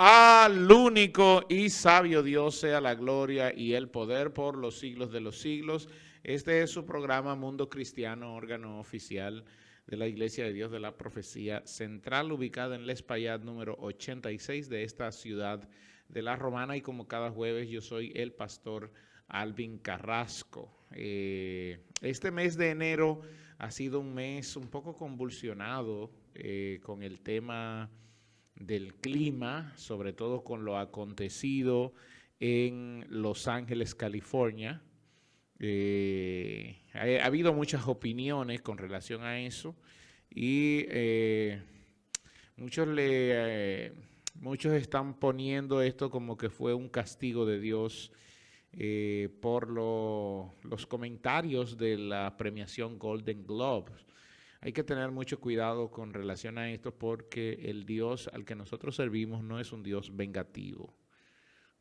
Al único y sabio Dios sea la gloria y el poder por los siglos de los siglos. Este es su programa Mundo Cristiano, órgano oficial de la Iglesia de Dios de la Profecía Central, ubicada en L'Espaillat número 86 de esta ciudad de La Romana. Y como cada jueves, yo soy el pastor Alvin Carrasco. Este mes de enero ha sido un mes un poco convulsionado con el tema del clima, sobre todo con lo acontecido en Los Ángeles, California. Ha habido muchas opiniones con relación a eso y muchos, muchos están poniendo esto como que fue un castigo de Dios por los comentarios de la premiación Golden Globe. Hay que tener mucho cuidado con relación a esto porque el Dios al que nosotros servimos no es un Dios vengativo,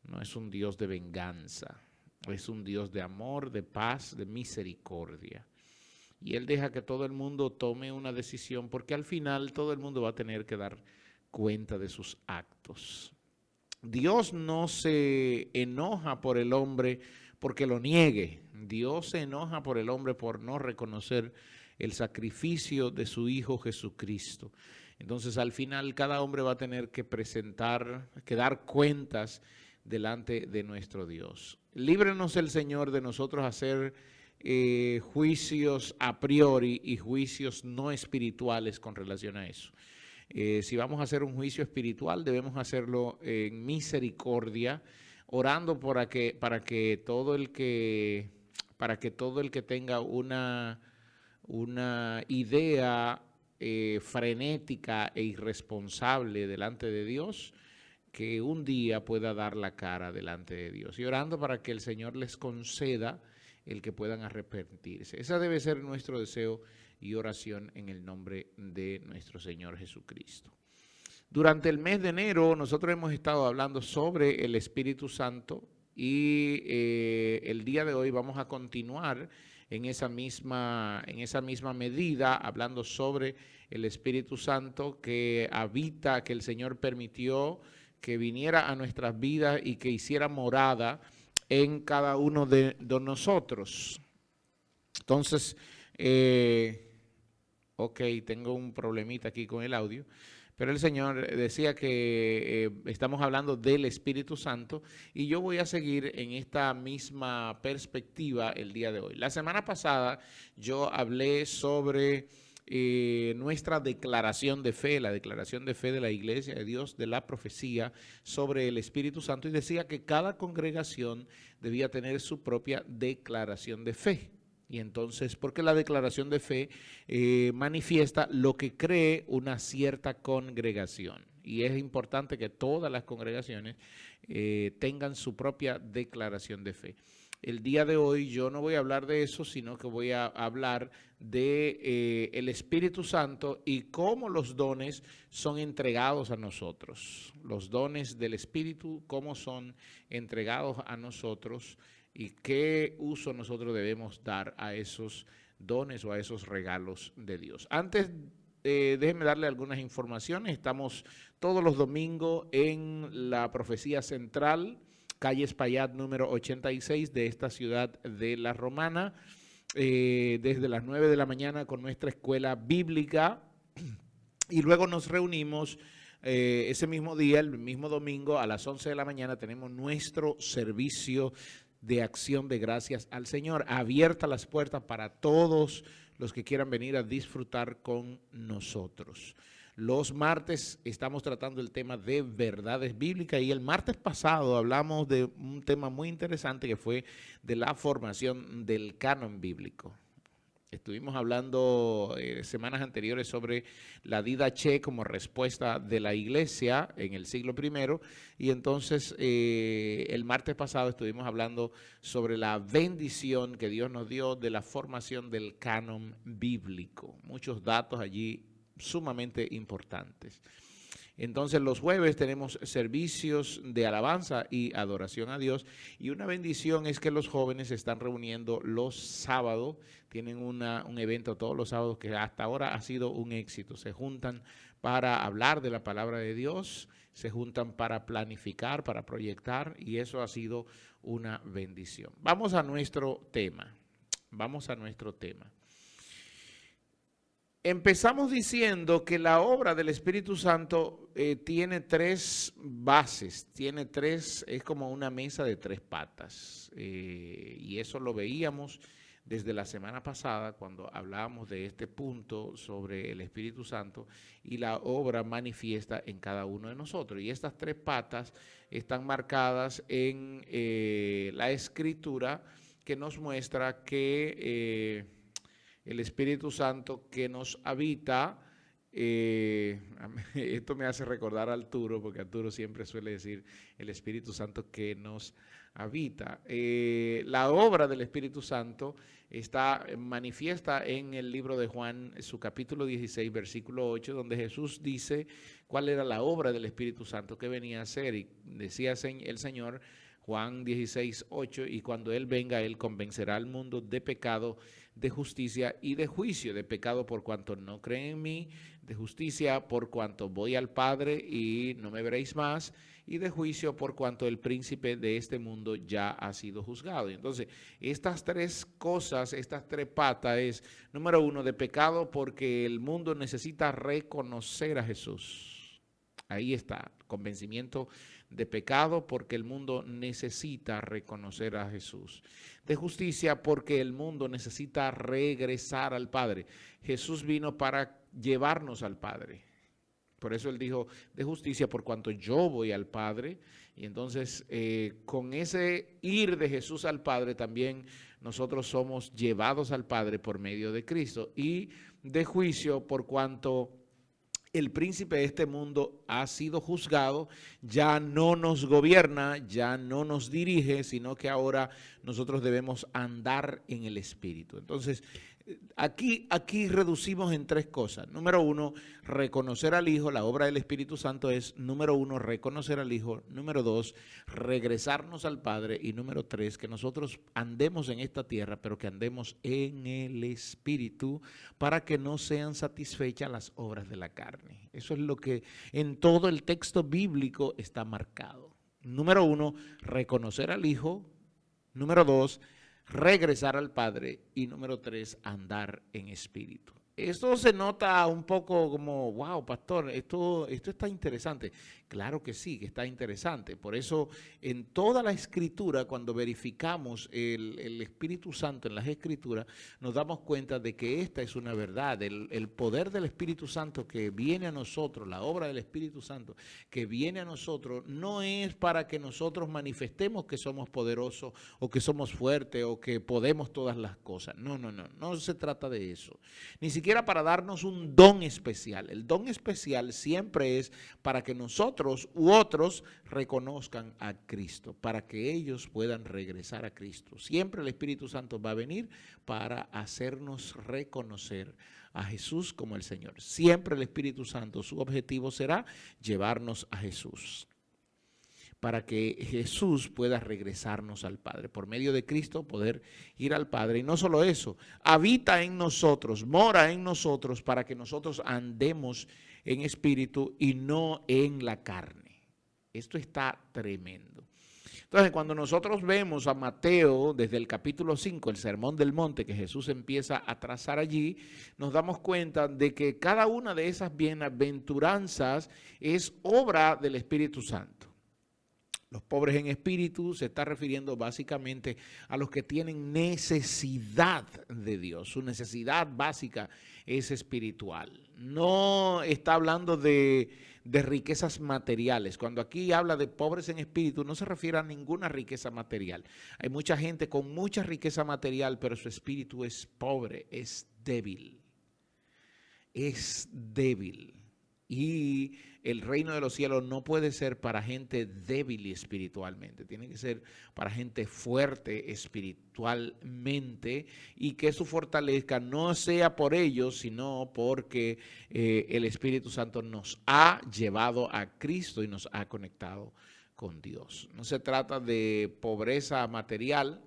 no es un Dios de venganza, es un Dios de amor, de paz, de misericordia. Y Él deja que todo el mundo tome una decisión porque al final todo el mundo va a tener que dar cuenta de sus actos. Dios no se enoja por el hombre porque lo niegue. Dios se enoja por el hombre por no reconocer el sacrificio de su Hijo Jesucristo. Entonces, al final, cada hombre va a tener que presentar, que dar cuentas delante de nuestro Dios. Líbrenos el Señor de nosotros hacer juicios a priori y juicios no espirituales con relación a eso. Si vamos a hacer un juicio espiritual, debemos hacerlo en misericordia, orando para que todo el que tenga una idea frenética e irresponsable delante de Dios, que un día pueda dar la cara delante de Dios. Y orando para que el Señor les conceda el que puedan arrepentirse. Ese debe ser nuestro deseo y oración en el nombre de nuestro Señor Jesucristo. Durante el mes de enero nosotros hemos estado hablando sobre el Espíritu Santo y el día de hoy vamos a continuar en esa misma medida, hablando sobre el Espíritu Santo que habita, que el Señor permitió que viniera a nuestras vidas y que hiciera morada en cada uno de nosotros. Entonces, ok, tengo un problemita aquí con el audio. Pero el Señor decía que estamos hablando del Espíritu Santo y yo voy a seguir en esta misma perspectiva el día de hoy. La semana pasada yo hablé sobre nuestra declaración de fe, la declaración de fe de la Iglesia de Dios de la Profecía sobre el Espíritu Santo y decía que cada congregación debía tener su propia declaración de fe. Y entonces, porque la declaración de fe manifiesta lo que cree una cierta congregación. Y es importante que todas las congregaciones tengan su propia declaración de fe. El día de hoy yo no voy a hablar de eso, sino que voy a hablar de el Espíritu Santo y cómo los dones son entregados a nosotros. Los dones del Espíritu, cómo son entregados a nosotros y qué uso nosotros debemos dar a esos dones o a esos regalos de Dios. Antes, déjenme darle algunas informaciones. Estamos todos los domingos en la Profecía Central, calle Espaillat número 86 de esta ciudad de La Romana, desde las 9 de la mañana con nuestra escuela bíblica y luego nos reunimos ese mismo día, el mismo domingo a las 11 de la mañana tenemos nuestro servicio de acción de gracias al Señor. Abiertas las puertas para todos los que quieran venir a disfrutar con nosotros. Los martes estamos tratando el tema de verdades bíblicas y el martes pasado hablamos de un tema muy interesante que fue de la formación del canon bíblico. Estuvimos hablando semanas anteriores sobre la didache como respuesta de la iglesia en el siglo I y entonces el martes pasado estuvimos hablando sobre la bendición que Dios nos dio de la formación del canon bíblico. Muchos datos allí sumamente importantes. Entonces los jueves tenemos servicios de alabanza y adoración a Dios y una bendición es que los jóvenes se están reuniendo los sábados, tienen un evento todos los sábados que hasta ahora ha sido un éxito, se juntan para hablar de la palabra de Dios, se juntan para planificar, para proyectar, y eso ha sido una bendición. Vamos a nuestro tema. Empezamos diciendo que la obra del Espíritu Santo tiene tres bases, es como una mesa de tres patas, y eso lo veíamos desde la semana pasada cuando hablábamos de este punto sobre el Espíritu Santo y la obra manifiesta en cada uno de nosotros. Y estas tres patas están marcadas en la Escritura, que nos muestra que el Espíritu Santo que nos habita, esto me hace recordar a Arturo, porque Arturo siempre suele decir el Espíritu Santo que nos habita. La obra del Espíritu Santo está manifiesta en el libro de Juan, su capítulo 16, versículo 8, donde Jesús dice cuál era la obra del Espíritu Santo que venía a hacer, y decía el Señor, Juan 16, 8, y cuando Él venga, Él convencerá al mundo de pecado, de justicia y de juicio. De pecado por cuanto no creen en mí, de justicia por cuanto voy al Padre y no me veréis más, y de juicio por cuanto el príncipe de este mundo ya ha sido juzgado. Y entonces, estas tres cosas, estas tres patas es, número uno, de pecado porque el mundo necesita reconocer a Jesús. Ahí está, convencimiento de pecado porque el mundo necesita reconocer a Jesús. De justicia porque el mundo necesita regresar al Padre. Jesús vino para llevarnos al Padre. Por eso Él dijo, de justicia por cuanto yo voy al Padre. Y entonces con ese ir de Jesús al Padre también nosotros somos llevados al Padre por medio de Cristo. Y de juicio por cuanto el príncipe de este mundo ha sido juzgado, ya no nos gobierna, ya no nos dirige, sino que ahora nosotros debemos andar en el Espíritu. Entonces, aquí reducimos en tres cosas. Número uno, reconocer al Hijo. La obra del Espíritu Santo es, número uno, reconocer al Hijo. Número dos, regresarnos al Padre. Y número tres, que nosotros andemos en esta tierra, pero que andemos en el Espíritu para que no sean satisfechas las obras de la carne. Eso es lo que en todo el texto bíblico está marcado. Número uno, reconocer al Hijo. Número dos, regresar al Padre. Y número tres, andar en espíritu. Esto se nota un poco como, wow, pastor, esto está interesante. Claro que sí, que está interesante. Por eso en toda la Escritura, cuando verificamos el Espíritu Santo en las Escrituras, nos damos cuenta de que esta es una verdad. El poder del Espíritu Santo que viene a nosotros, la obra del Espíritu Santo que viene a nosotros, no es para que nosotros manifestemos que somos poderosos o que somos fuertes o que podemos todas las cosas. No se trata de eso. Ni siquiera para darnos un don especial. El don especial siempre es para que nosotros u otros reconozcan a Cristo, para que ellos puedan regresar a Cristo. Siempre el Espíritu Santo va a venir para hacernos reconocer a Jesús como el Señor. Siempre el Espíritu Santo, su objetivo será llevarnos a Jesús, para que Jesús pueda regresarnos al Padre. Por medio de Cristo poder ir al Padre. Y no solo eso, habita en nosotros, mora en nosotros para que nosotros andemos en espíritu y no en la carne. Esto está tremendo. Entonces, cuando nosotros vemos a Mateo desde el capítulo 5, el Sermón del Monte que Jesús empieza a trazar allí, nos damos cuenta de que cada una de esas bienaventuranzas es obra del Espíritu Santo. Los pobres en espíritu se está refiriendo básicamente a los que tienen necesidad de Dios. Su necesidad básica es espiritual. No está hablando de riquezas materiales. Cuando aquí habla de pobres en espíritu, no se refiere a ninguna riqueza material. Hay mucha gente con mucha riqueza material, pero su espíritu es pobre, es débil. Es débil. Y el reino de los cielos no puede ser para gente débil espiritualmente, tiene que ser para gente fuerte espiritualmente y que su fortaleza no sea por ellos, sino porque el Espíritu Santo nos ha llevado a Cristo y nos ha conectado con Dios. No se trata de pobreza material.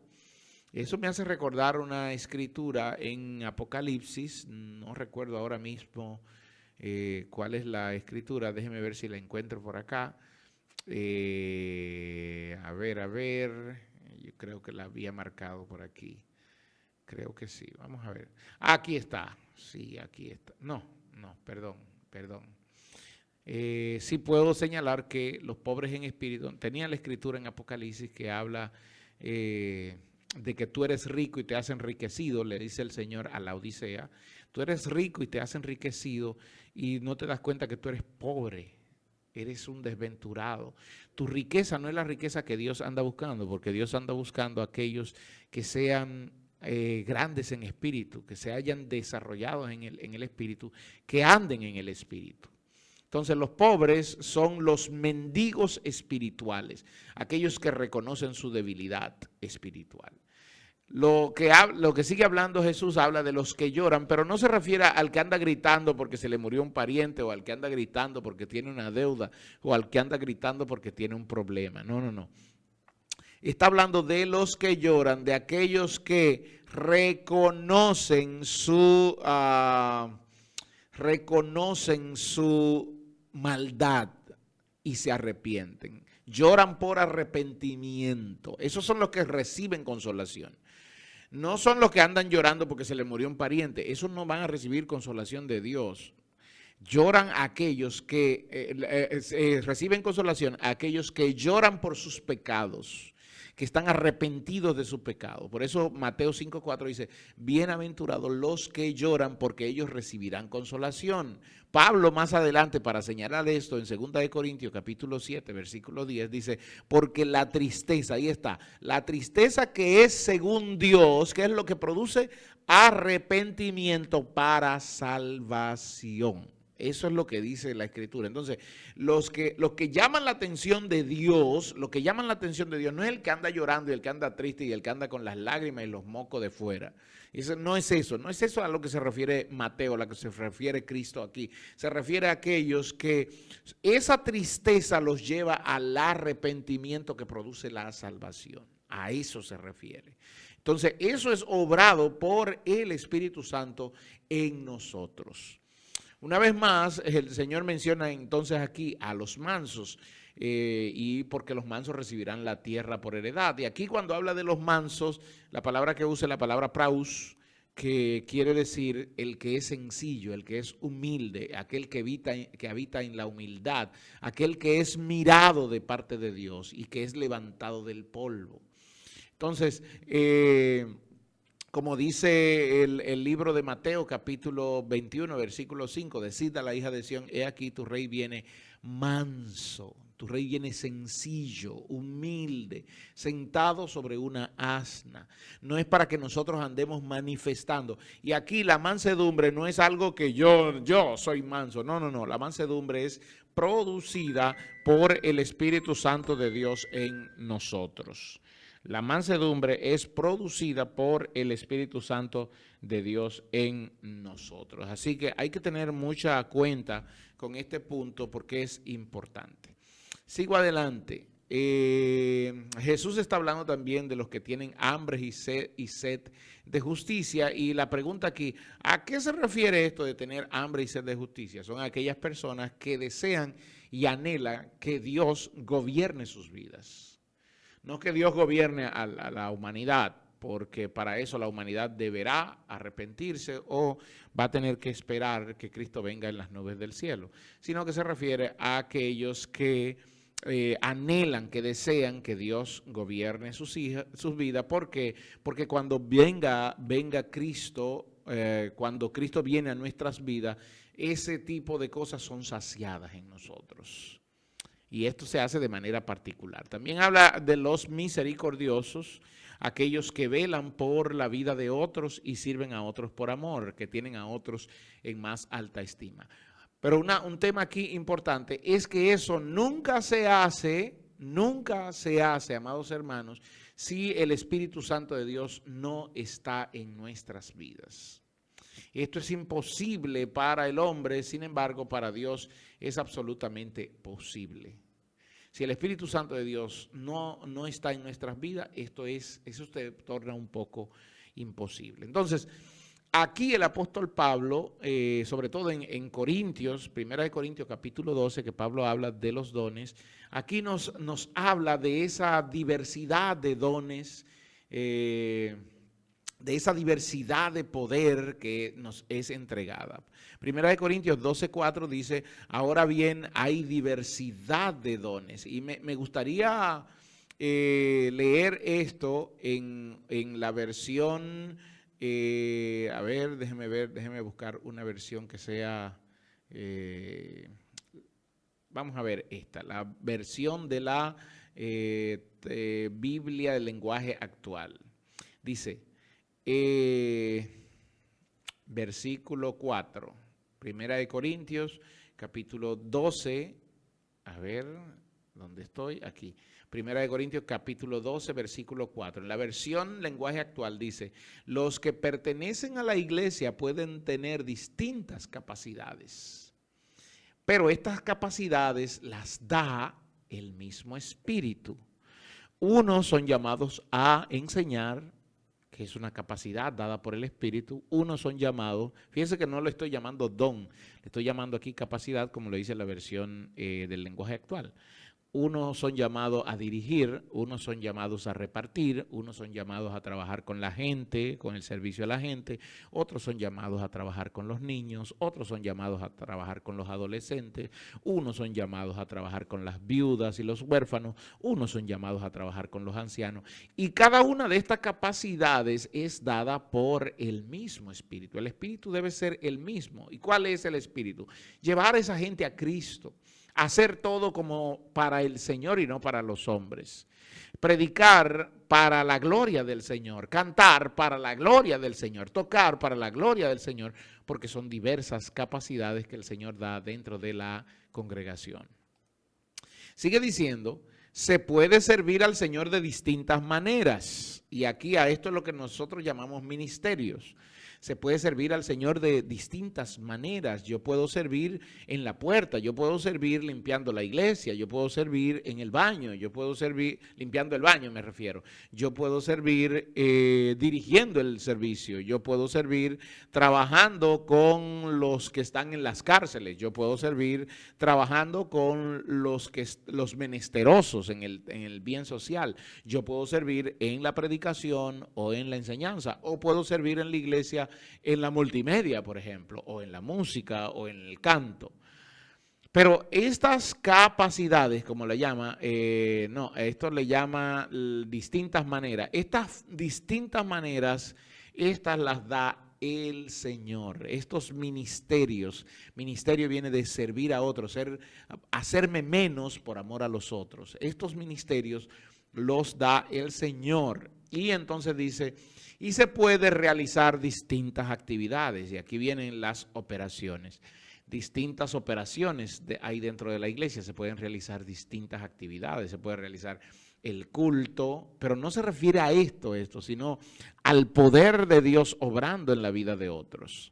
Eso me hace recordar una escritura en Apocalipsis, no recuerdo ahora mismo ¿Cuál es la escritura? Déjeme ver si la encuentro por acá. A ver, yo creo que la había marcado por aquí. Creo que sí, vamos a ver. Aquí está, sí, aquí está. No, perdón. Sí puedo señalar que los pobres en espíritu, tenían la escritura en Apocalipsis que habla de que tú eres rico y te has enriquecido, le dice el Señor a la Odisea, tú eres rico y te has enriquecido y no te das cuenta que tú eres pobre. Eres un desventurado. Tu riqueza no es la riqueza que Dios anda buscando, porque Dios anda buscando a aquellos que sean grandes en espíritu, que se hayan desarrollado en el espíritu, que anden en el espíritu. Entonces los pobres son los mendigos espirituales, aquellos que reconocen su debilidad espiritual. Lo que sigue hablando Jesús habla de los que lloran, pero no se refiere al que anda gritando porque se le murió un pariente, o al que anda gritando porque tiene una deuda, o al que anda gritando porque tiene un problema. No. Está hablando de los que lloran, de aquellos que reconocen su maldad y se arrepienten. Lloran por arrepentimiento. Esos son los que reciben consolación. No son los que andan llorando porque se le murió un pariente. Esos no van a recibir consolación de Dios. Lloran a aquellos que reciben consolación, a aquellos que lloran por sus pecados, que están arrepentidos de su pecado. Por eso Mateo 5:4 dice, bienaventurados los que lloran porque ellos recibirán consolación. Pablo más adelante, para señalar esto, en 2 Corintios capítulo 7, versículo 10, dice, porque la tristeza, ahí está, la tristeza que es según Dios, ¿qué es lo que produce? Arrepentimiento para salvación. Eso es lo que dice la Escritura. Entonces, los que llaman la atención de Dios, lo que llaman la atención de Dios no es el que anda llorando y el que anda triste y el que anda con las lágrimas y los mocos de fuera. Eso no es eso a lo que se refiere Mateo, a lo que se refiere Cristo aquí. Se refiere a aquellos que esa tristeza los lleva al arrepentimiento que produce la salvación. A eso se refiere. Entonces, eso es obrado por el Espíritu Santo en nosotros. Una vez más, el Señor menciona entonces aquí a los mansos, y porque los mansos recibirán la tierra por heredad. Y aquí cuando habla de los mansos, la palabra que usa es la palabra praus, que quiere decir el que es sencillo, el que es humilde, aquel que habita en la humildad, aquel que es mirado de parte de Dios y que es levantado del polvo. Entonces, como dice el libro de Mateo, capítulo 21, versículo 5, decid a la hija de Sión, he aquí tu rey viene manso, tu rey viene sencillo, humilde, sentado sobre una asna. No es para que nosotros andemos manifestando. Y aquí la mansedumbre no es algo que yo soy manso. No. La mansedumbre es producida por el Espíritu Santo de Dios en nosotros. La mansedumbre es producida por el Espíritu Santo de Dios en nosotros. Así que hay que tener mucha cuenta con este punto porque es importante. Sigo adelante. Jesús está hablando también de los que tienen hambre y sed de justicia. Y la pregunta aquí, ¿a qué se refiere esto de tener hambre y sed de justicia? Son aquellas personas que desean y anhelan que Dios gobierne sus vidas. No que Dios gobierne a la humanidad, porque para eso la humanidad deberá arrepentirse o va a tener que esperar que Cristo venga en las nubes del cielo, sino que se refiere a aquellos que anhelan, que desean que Dios gobierne sus vidas. ¿Por qué? Porque cuando venga Cristo, cuando Cristo viene a nuestras vidas, ese tipo de cosas son saciadas en nosotros. Y esto se hace de manera particular. También habla de los misericordiosos, aquellos que velan por la vida de otros y sirven a otros por amor, que tienen a otros en más alta estima. Pero un tema aquí importante es que eso nunca se hace, amados hermanos, si el Espíritu Santo de Dios no está en nuestras vidas. Esto es imposible para el hombre, sin embargo, para Dios es absolutamente posible. Si el Espíritu Santo de Dios no está en nuestras vidas, eso se torna un poco imposible. Entonces, aquí el apóstol Pablo, sobre todo en Corintios, 1 Corintios capítulo 12, que Pablo habla de los dones, aquí nos habla de esa diversidad de dones, de esa diversidad de poder que nos es entregada. 1 Corintios 12:4 dice, ahora bien, hay diversidad de dones. Y me gustaría leer esto en la versión, a ver, déjeme buscar una versión que sea, vamos a ver esta, la versión de la Biblia del lenguaje actual. Dice, versículo 4, 1 Corintios, capítulo 12, a ver, ¿dónde estoy? Aquí. 1 Corintios, capítulo 12, versículo 4. En la versión lenguaje actual dice, los que pertenecen a la iglesia pueden tener distintas capacidades, pero estas capacidades las da el mismo Espíritu. Unos son llamados a enseñar, que es una capacidad dada por el Espíritu. Unos son llamados, fíjense que no lo estoy llamando don, le estoy llamando aquí capacidad, como lo dice la versión del lenguaje actual. Unos son llamados a dirigir, unos son llamados a repartir, unos son llamados a trabajar con la gente, con el servicio a la gente, otros son llamados a trabajar con los niños, otros son llamados a trabajar con los adolescentes, unos son llamados a trabajar con las viudas y los huérfanos, unos son llamados a trabajar con los ancianos. Y cada una de estas capacidades es dada por el mismo Espíritu. El Espíritu debe ser el mismo. ¿Y cuál es el Espíritu? Llevar a esa gente a Cristo. Hacer todo como para el Señor y no para los hombres. Predicar para la gloria del Señor. Cantar para la gloria del Señor. Tocar para la gloria del Señor. Porque son diversas capacidades que el Señor da dentro de la congregación. Sigue diciendo, se puede servir al Señor de distintas maneras. Y aquí a esto es lo que nosotros llamamos ministerios. Se puede servir al Señor de distintas maneras. Yo puedo servir en la puerta, yo puedo servir limpiando la iglesia, yo puedo servir en el baño, yo puedo servir limpiando el baño, me refiero. Yo puedo servir dirigiendo el servicio, yo puedo servir trabajando con los que están en las cárceles, yo puedo servir trabajando con los menesterosos en el bien social, yo puedo servir en la predicación o en la enseñanza, o puedo servir en la iglesia en la multimedia, por ejemplo, o en la música o en el canto. Pero estas capacidades, como le llama, esto le llama distintas maneras. Estas distintas maneras, estas las da el Señor. Estos ministerios, ministerio viene de servir a otros, hacerme menos por amor a los otros. Estos ministerios los da el Señor. Y entonces dice, y se puede realizar distintas actividades. Y aquí vienen las operaciones. Distintas operaciones hay dentro de la iglesia. Se pueden realizar distintas actividades. Se puede realizar el culto, pero no se refiere a esto, sino al poder de Dios obrando en la vida de otros.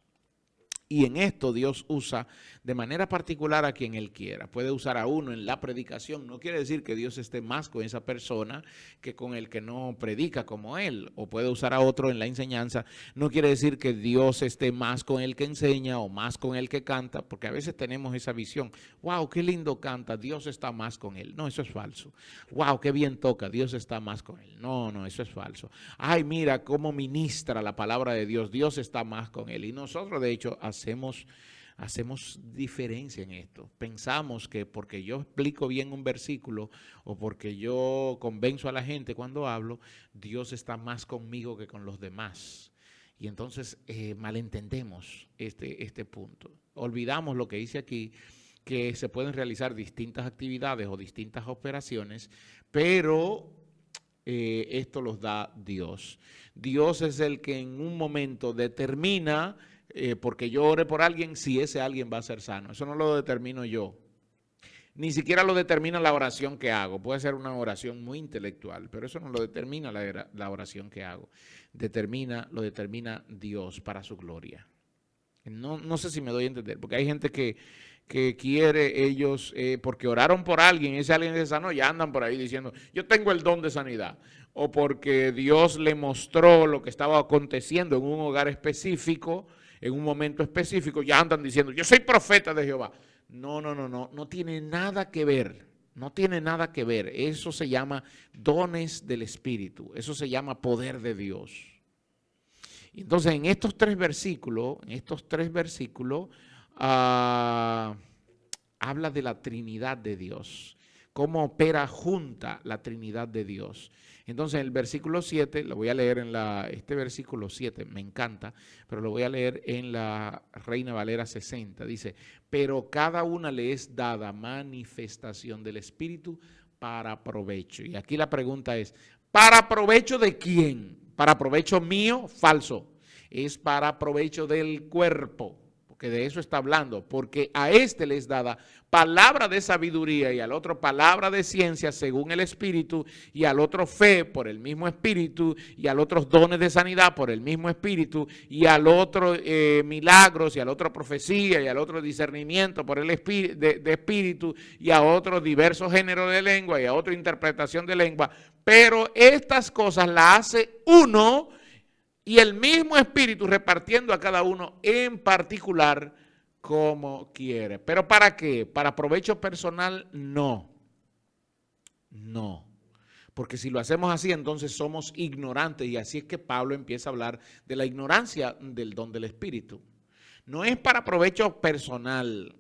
Y en esto Dios usa de manera particular a quien Él quiera. Puede usar a uno en la predicación. No quiere decir que Dios esté más con esa persona que con el que no predica como Él. O puede usar a otro en la enseñanza. No quiere decir que Dios esté más con el que enseña o más con el que canta. Porque a veces tenemos esa visión. Wow, qué lindo canta. Dios está más con él. No, eso es falso. Wow, qué bien toca. Dios está más con él. No, eso es falso. Ay, mira cómo ministra la palabra de Dios. Dios está más con él. Y nosotros, de hecho, hacemos diferencia en esto. Pensamos que porque yo explico bien un versículo o porque yo convenzo a la gente cuando hablo, Dios está más conmigo que con los demás. Y entonces malentendemos este punto. Olvidamos lo que dice aquí, que se pueden realizar distintas actividades o distintas operaciones, pero esto los da Dios. Dios es el que en un momento determina, porque yo ore por alguien, si ese alguien va a ser sano. Eso no lo determino yo. Ni siquiera lo determina la oración que hago. Puede ser una oración muy intelectual, pero eso no lo determina la oración que hago. Lo determina Dios para su gloria. No sé si me doy a entender, porque hay gente que quiere ellos, porque oraron por alguien, ese alguien se sanó, ya andan por ahí diciendo, yo tengo el don de sanidad, o porque Dios le mostró lo que estaba aconteciendo en un hogar específico, en un momento específico, ya andan diciendo, yo soy profeta de Jehová. No, no, no, no, no tiene nada que ver, no tiene nada que ver. Eso se llama dones del Espíritu, eso se llama poder de Dios. Entonces, en estos tres versículos, habla de la Trinidad de Dios, cómo opera junta la Trinidad de Dios. Entonces, el versículo 7, lo voy a leer este versículo 7, me encanta, pero lo voy a leer en la Reina Valera 60. Dice, pero cada una le es dada manifestación del Espíritu para provecho. Y aquí la pregunta es, ¿para provecho de quién? ¿Para provecho mío? Falso. Es para provecho del cuerpo, porque de eso está hablando, porque a este les dada palabra de sabiduría y al otro palabra de ciencia según el Espíritu y al otro fe por el mismo Espíritu y al otro dones de sanidad por el mismo Espíritu y al otro milagros y al otro profecía y al otro discernimiento por el de Espíritu y a otro diversos géneros de lengua y a otra interpretación de lengua, pero estas cosas las hace uno y el mismo Espíritu repartiendo a cada uno en particular como quiere. ¿Pero para qué? ¿Para provecho personal? No. No. Porque si lo hacemos así, entonces somos ignorantes. Y así es que Pablo empieza a hablar de la ignorancia del don del Espíritu. No es para provecho personal,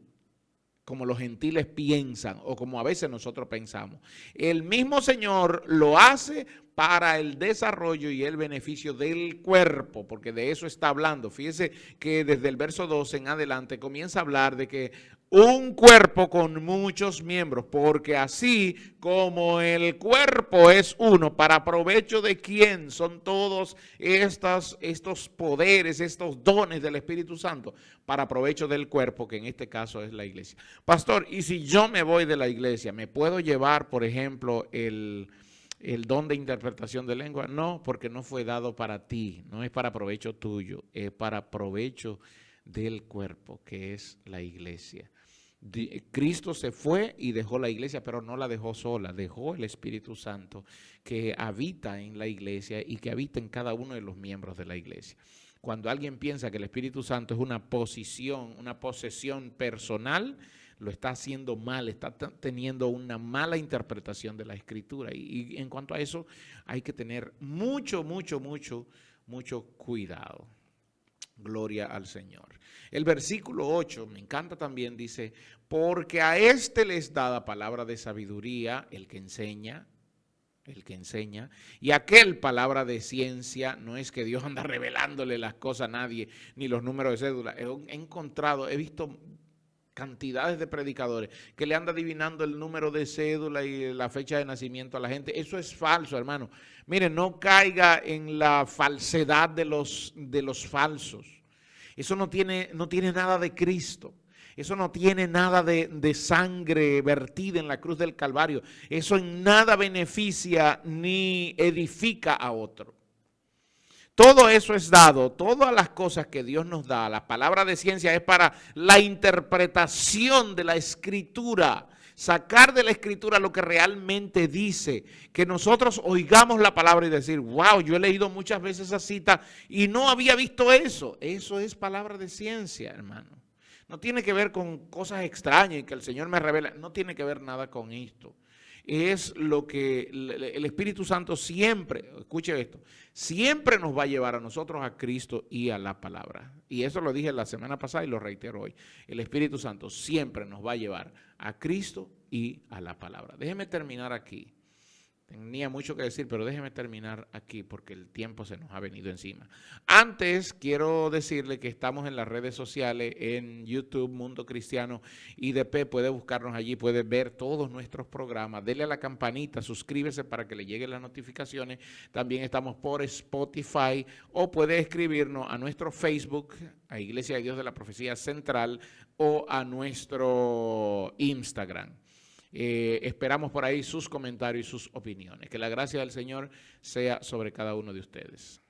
como los gentiles piensan o como a veces nosotros pensamos. El mismo Señor lo hace para el desarrollo y el beneficio del cuerpo, porque de eso está hablando. Fíjese que desde el verso 12 en adelante comienza a hablar de que un cuerpo con muchos miembros, porque así como el cuerpo es uno, para provecho de quién son todos estos poderes, estos dones del Espíritu Santo, para provecho del cuerpo, que en este caso es la iglesia. Pastor, y si yo me voy de la iglesia, ¿me puedo llevar, por ejemplo, el don de interpretación de lengua? No, porque no fue dado para ti, no es para provecho tuyo, es para provecho del cuerpo, que es la iglesia. Cristo se fue y dejó la iglesia, pero no la dejó sola, dejó el Espíritu Santo que habita en la iglesia y que habita en cada uno de los miembros de la iglesia. Cuando alguien piensa que el Espíritu Santo es una posesión personal, lo está haciendo mal, está teniendo una mala interpretación de la Escritura. Y en cuanto a eso, hay que tener mucho cuidado. Gloria al Señor. El versículo 8, me encanta también, dice, porque a este les da palabra de sabiduría, el que enseña, y aquel palabra de ciencia. No es que Dios anda revelándole las cosas a nadie, ni los números de cédula. He visto cantidades de predicadores que le andan adivinando el número de cédula y la fecha de nacimiento a la gente. Eso es falso, hermano. Miren, no caiga en la falsedad de los falsos. Eso no tiene nada de Cristo. Eso no tiene nada de sangre vertida en la cruz del Calvario. Eso en nada beneficia ni edifica a otro. Todo eso es dado, todas las cosas que Dios nos da, la palabra de ciencia es para la interpretación de la Escritura, sacar de la Escritura lo que realmente dice, que nosotros oigamos la palabra y decir, wow, yo he leído muchas veces esa cita y no había visto eso. Eso es palabra de ciencia, hermano. No tiene que ver con cosas extrañas y que el Señor me revela, no tiene que ver nada con esto. Es lo que el Espíritu Santo siempre, escuche esto, siempre nos va a llevar a nosotros a Cristo y a la palabra. Y eso lo dije la semana pasada y lo reitero hoy. El Espíritu Santo siempre nos va a llevar a Cristo y a la palabra. Déjeme terminar aquí. Tenía mucho que decir, pero déjeme terminar aquí porque el tiempo se nos ha venido encima. Antes, quiero decirle que estamos en las redes sociales, en YouTube, Mundo Cristiano IDP. Puede buscarnos allí, puede ver todos nuestros programas. Dele a la campanita, suscríbese para que le lleguen las notificaciones. También estamos por Spotify o puede escribirnos a nuestro Facebook, a Iglesia de Dios de la Profecía Central, o a nuestro Instagram. Esperamos por ahí sus comentarios y sus opiniones. Que la gracia del Señor sea sobre cada uno de ustedes.